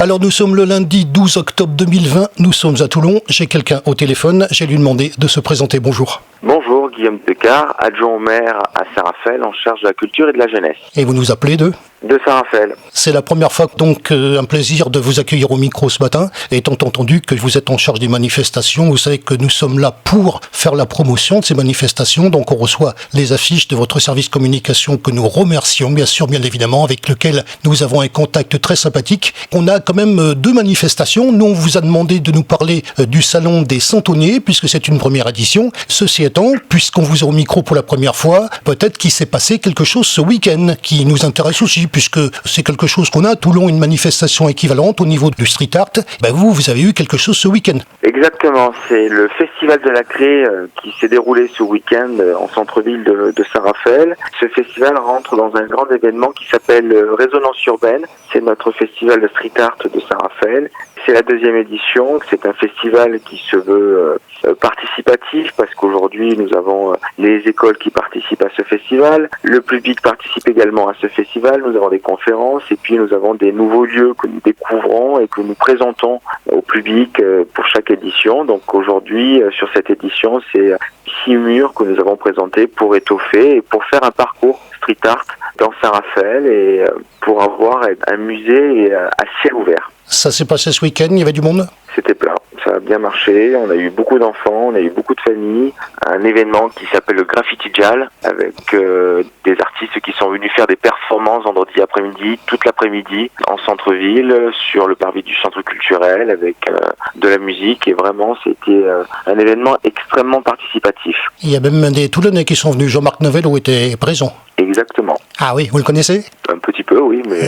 Alors nous sommes le lundi 12 octobre 2020, nous sommes à Toulon, j'ai quelqu'un au téléphone, j'ai lui demandé de se présenter, bonjour. Bonjour, Guillaume Decart, adjoint au maire à Saint-Raphaël en charge de la culture et de la jeunesse. Et vous nous appelez de Saint-Raphaël. C'est la première fois donc un plaisir de vous accueillir au micro ce matin, étant entendu que vous êtes en charge des manifestations. Vous savez que nous sommes là pour faire la promotion de ces manifestations, donc on reçoit les affiches de votre service communication que nous remercions bien sûr, bien évidemment, avec lequel nous avons un contact très sympathique. On a quand même deux manifestations. Nous on vous a demandé de nous parler du salon des Centonniers puisque c'est une première édition. Ceci étant, puisqu'on vous a au micro pour la première fois, peut-être qu'il s'est passé quelque chose ce week-end qui nous intéresse aussi, puisque c'est quelque chose qu'on a à Toulon, une manifestation équivalente au niveau du street art. Vous avez eu quelque chose ce week-end. Exactement, c'est le Festival de la Craie qui s'est déroulé ce week-end en centre-ville de Saint-Raphaël. Ce festival rentre dans un grand événement qui s'appelle Résonance urbaine. C'est notre festival de street art de Saint-Raphaël. C'est la deuxième édition. C'est un festival qui se veut participatif parce qu'aujourd'hui nous avons les écoles qui participent à ce festival. Le public participe également à ce festival. Nous avons des conférences et puis nous avons des nouveaux lieux que nous découvrons et que nous présentons au public pour chaque édition. Donc aujourd'hui, sur cette édition, c'est 6 murs que nous avons présentés pour étoffer et pour faire un parcours street art dans Saint-Raphaël et pour avoir un musée à ciel ouvert. Ça s'est passé ce week-end, il y avait du monde ? C'était plein, ça a bien marché, on a eu beaucoup d'enfants, on a eu beaucoup de familles, un événement qui s'appelle le Graffiti Jal avec des artistes qui sont venus faire des performances vendredi après-midi, toute l'après-midi en centre-ville, sur le parvis du centre culturel avec de la musique et vraiment c'était un événement extrêmement participatif. Il y a même des Toulonnais qui sont venus, Jean-Marc Novello était présent. Exactement. Ah oui, vous le connaissez ? Un petit peu, oui, mais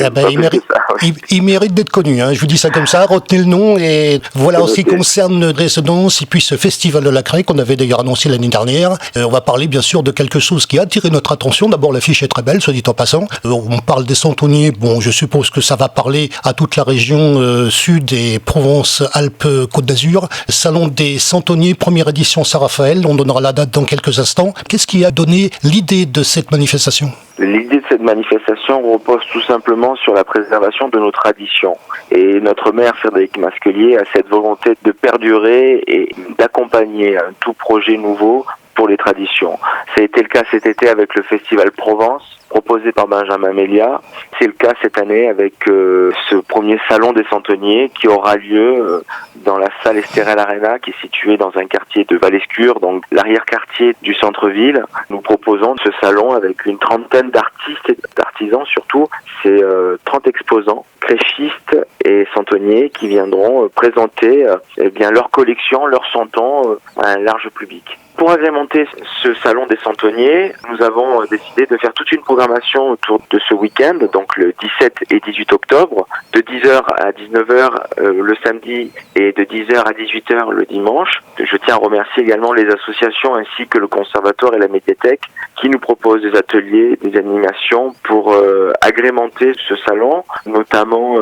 il mérite d'être connu, je vous dis ça comme ça, retenez le nom. Et voilà, en ce qui concerne Résonance et puis ce festival de la Craie qu'on avait d'ailleurs annoncé l'année dernière, on va parler bien sûr de quelque chose qui a attiré notre attention. D'abord, l'affiche est très belle, soit dit en passant. On parle des Centonniers, bon, je suppose que ça va parler à toute la région sud et Provence-Alpes-Côte d'Azur. Salon des Centonniers, première édition Saint-Raphaël, on donnera la date dans quelques instants. Qu'est-ce qui a donné l'idée de cette manifestation ? L'idée de cette manifestation repose tout simplement sur la préservation de nos traditions. Et notre maire, Frédéric Masquelier, a cette volonté de perdurer et d'accompagner un tout projet nouveau pour les traditions. Ça a été le cas cet été avec le Festival Provence, proposé par Benjamin Mélia. C'est le cas cette année avec ce premier salon des Centonniers qui aura lieu dans la salle Esterel Arena qui est située dans un quartier de Valescure, donc l'arrière-quartier du centre-ville. Nous proposons ce salon avec une trentaine d'artistes et d'artisans surtout. C'est 30 exposants, créchistes et centonniers qui viendront présenter leur collection, leur centon à un large public. Pour agrémenter ce salon des Centonniers, nous avons décidé de faire toute une programmation autour de ce week-end, donc le 17 et 18 octobre, de 10h à 19h le samedi et de 10h à 18h le dimanche. Je tiens à remercier également les associations ainsi que le conservatoire et la médiathèque qui nous proposent des ateliers, des animations pour agrémenter ce salon, notamment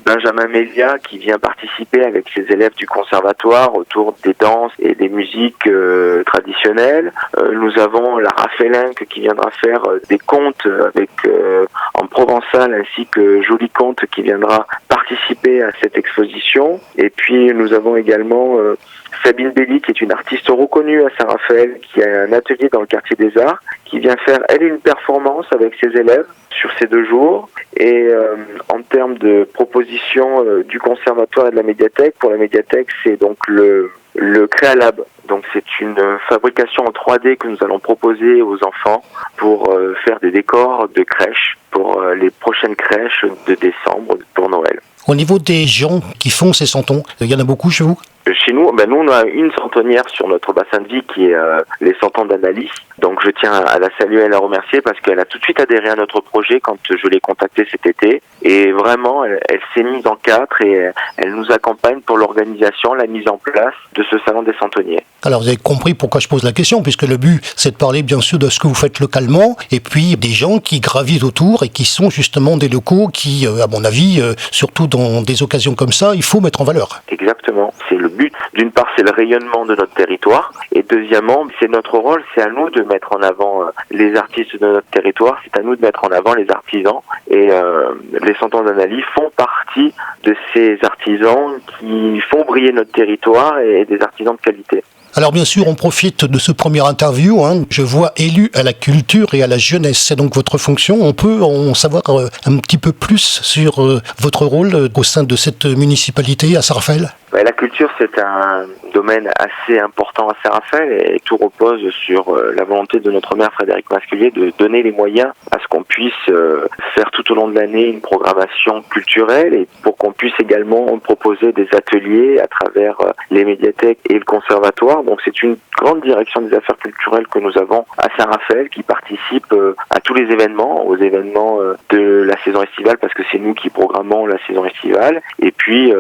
Benjamin Mélia qui vient participer avec ses élèves du conservatoire autour des danses et des musiques traditionnelles. Nous avons la Raphaëlinque qui viendra faire des contes avec en provençal ainsi que Joli Conte qui viendra participer à cette exposition. Et puis nous avons également Sabine Belli qui est une artiste reconnue à Saint-Raphaël qui a un atelier dans le quartier des Arts qui vient faire elle une performance avec ses élèves sur ces 2 jours. Et en termes de proposition du conservatoire et de la médiathèque, pour la médiathèque c'est donc le Créalab. Donc c'est une fabrication en 3D que nous allons proposer aux enfants pour faire des décors de crèches pour les prochaines crèches de décembre pour Noël. Au niveau des gens qui font ces santons, il y en a beaucoup chez vous ? Chez nous, nous on a une centonnière sur notre bassin de vie qui est les Centons d'Analyse. Donc je tiens à la saluer et à la remercier parce qu'elle a tout de suite adhéré à notre projet quand je l'ai contactée cet été. Et vraiment, elle s'est mise en 4 et elle nous accompagne pour l'organisation, la mise en place de ce salon des Centonniers. Alors vous avez compris pourquoi je pose la question, puisque le but c'est de parler bien sûr de ce que vous faites localement et puis des gens qui gravitent autour et qui sont justement des locaux qui, à mon avis, surtout dans des occasions comme ça, il faut mettre en valeur. Exactement, c'est le but. D'une part, c'est le rayonnement de notre territoire et deuxièmement, c'est notre rôle, c'est à nous de mettre en avant les artistes de notre territoire, c'est à nous de mettre en avant les artisans. Et les 100 ans d'Annaly font partie de ces artisans qui font briller notre territoire et des artisans de qualité. Alors bien sûr, on profite de ce premier interview. Je vois élu à la culture et à la jeunesse. C'est donc votre fonction. On peut en savoir un petit peu plus sur votre rôle au sein de cette municipalité à Saint-Raphaël ? La culture, c'est un domaine assez important à Saint-Raphaël et tout repose sur la volonté de notre maire Frédéric Masculier de donner les moyens à ce qu'on puisse faire tout au long de l'année une programmation culturelle et pour qu'on puisse également proposer des ateliers à travers les médiathèques et le conservatoire. Donc c'est une grande direction des affaires culturelles que nous avons à Saint-Raphaël qui participe à tous les événements, aux événements de la saison estivale parce que c'est nous qui programmons la saison estivale et puis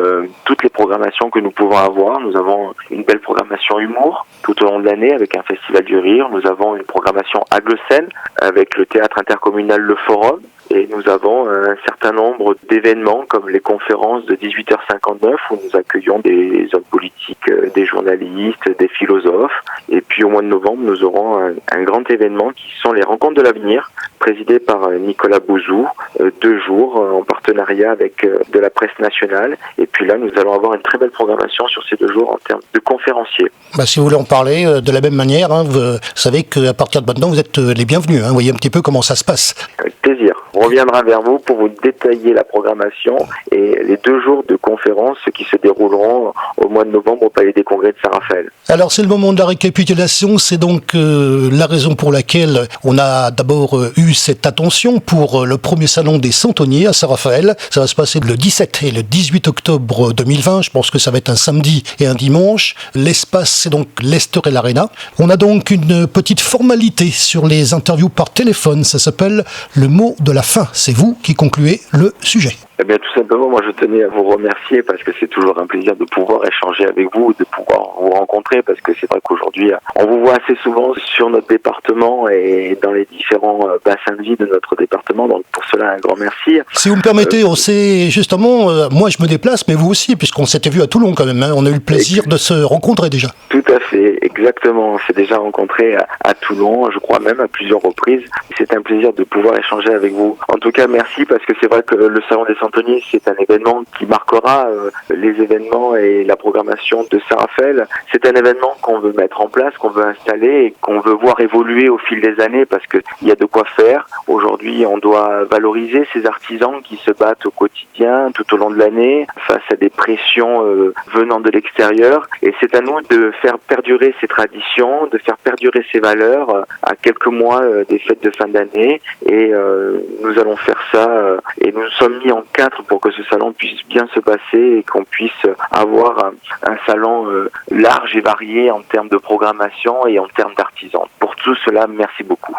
toutes les programmations que nous pouvons avoir. Nous avons une belle programmation humour tout au long de l'année avec un festival du rire. Nous avons une programmation Aglecène avec le théâtre intercommunal Le Forum. Et nous avons un certain nombre d'événements comme les conférences de 18h59 où nous accueillons des hommes politiques, des journalistes, des philosophes. Et puis au mois de novembre, nous aurons un grand événement qui sont les Rencontres de l'avenir, présidé par Nicolas Bouzou, 2 jours en partenariat avec de la presse nationale. Et puis là, nous allons avoir une très belle programmation sur ces 2 jours en termes de conférenciers. Si vous voulez en parler de la même manière, vous savez qu'à partir de maintenant, vous êtes les bienvenus. Vous voyez un petit peu comment ça se passe. Avec plaisir. On reviendra vers vous pour vous détailler la programmation et les 2 jours de conférences qui se dérouleront au mois de novembre au Palais des Congrès de Saint-Raphaël. Alors c'est le moment de la récapitulation, c'est donc la raison pour laquelle on a d'abord eu cette attention pour le premier salon des Centeniers à Saint-Raphaël. Ça va se passer le 17 et le 18 octobre 2020, je pense que ça va être un samedi et un dimanche. L'espace c'est donc l'Estoril Arena. On a donc une petite formalité sur les interviews par téléphone, ça s'appelle le mot de la fin. C'est vous qui concluez le sujet. Eh bien, tout simplement, moi, je tenais à vous remercier parce que c'est toujours un plaisir de pouvoir échanger avec vous, de pouvoir vous rencontrer parce que c'est vrai qu'aujourd'hui, on vous voit assez souvent sur notre département et dans les différents bassins de vie de notre département. Donc, pour cela, un grand merci. Si vous me permettez, on s'est justement, moi, je me déplace, mais vous aussi, puisqu'on s'était vu à Toulon quand même. On a eu le plaisir de se rencontrer déjà. Tout à fait, exactement. On s'est déjà rencontrés à Toulon, je crois même à plusieurs reprises. C'est un plaisir de pouvoir échanger avec vous. En tout cas, merci parce que c'est vrai que le Salon des Centeniers, c'est un événement qui marquera les événements et la programmation de Saint-Raphaël. C'est un événement qu'on veut mettre en place, qu'on veut installer et qu'on veut voir évoluer au fil des années parce qu'il y a de quoi faire. Aujourd'hui, on doit valoriser ces artisans qui se battent au quotidien, tout au long de l'année, face à des pressions venant de l'extérieur. Et c'est à nous de faire perdurer ces traditions, de faire perdurer ces valeurs à quelques mois des fêtes de fin d'année. Et nous allons faire ça et nous sommes mis en 4 pour que ce salon puisse bien se passer et qu'on puisse avoir un salon large et varié en termes de programmation et en termes d'artisans. Pour tout cela, merci beaucoup.